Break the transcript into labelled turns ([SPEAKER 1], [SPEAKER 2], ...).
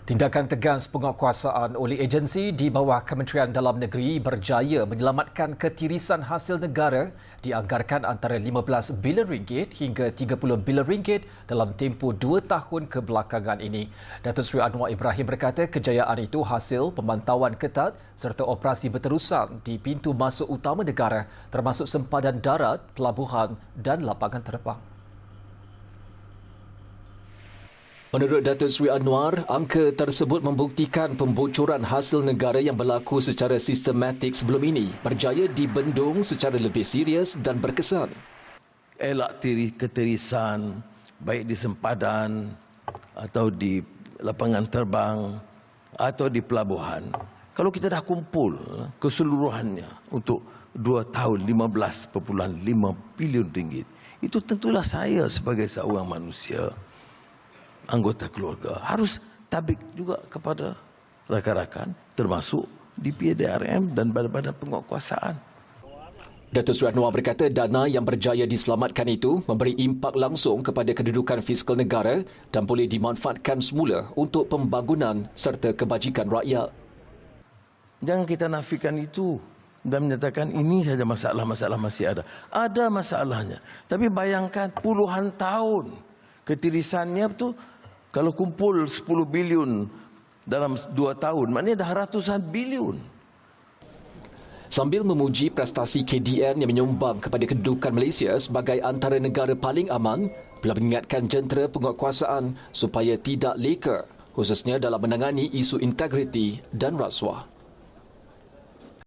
[SPEAKER 1] Tindakan tegas penguatkuasaan oleh agensi di bawah Kementerian Dalam Negeri berjaya menyelamatkan ketirisan hasil negara dianggarkan antara RM15 bilion hingga RM30 bilion dalam tempoh 2 tahun kebelakangan ini. Datuk Seri Anwar Ibrahim berkata kejayaan itu hasil pemantauan ketat serta operasi berterusan di pintu masuk utama negara termasuk sempadan darat, pelabuhan dan lapangan terbang. Menurut Datuk Seri Anwar, angka tersebut membuktikan pembocoran hasil negara yang berlaku secara sistematik sebelum ini berjaya dibendung secara lebih serius dan berkesan.
[SPEAKER 2] Elak ketirisan, baik di sempadan atau di lapangan terbang atau di pelabuhan. Kalau kita dah kumpul keseluruhannya untuk 2 tahun RM15.5 bilion, itu tentulah saya sebagai seorang manusia, anggota keluarga, harus tabik juga kepada rakan-rakan termasuk di PDRM dan badan-badan penguatkuasaan.
[SPEAKER 1] Datuk Seri Anwar berkata dana yang berjaya diselamatkan itu memberi impak langsung kepada kedudukan fiskal negara dan boleh dimanfaatkan semula untuk pembangunan serta kebajikan rakyat.
[SPEAKER 2] Jangan kita nafikan itu dan menyatakan ini saja masalah masih ada. Ada masalahnya. Tapi bayangkan puluhan tahun ketirisannya itu. Kalau kumpul 10 bilion dalam 2 tahun, maknanya dah ratusan bilion.
[SPEAKER 1] Sambil memuji prestasi KDN yang menyumbang kepada kedudukan Malaysia sebagai antara negara paling aman, beliau mengingatkan jentera penguatkuasaan supaya tidak leka, khususnya dalam menangani isu integriti dan rasuah.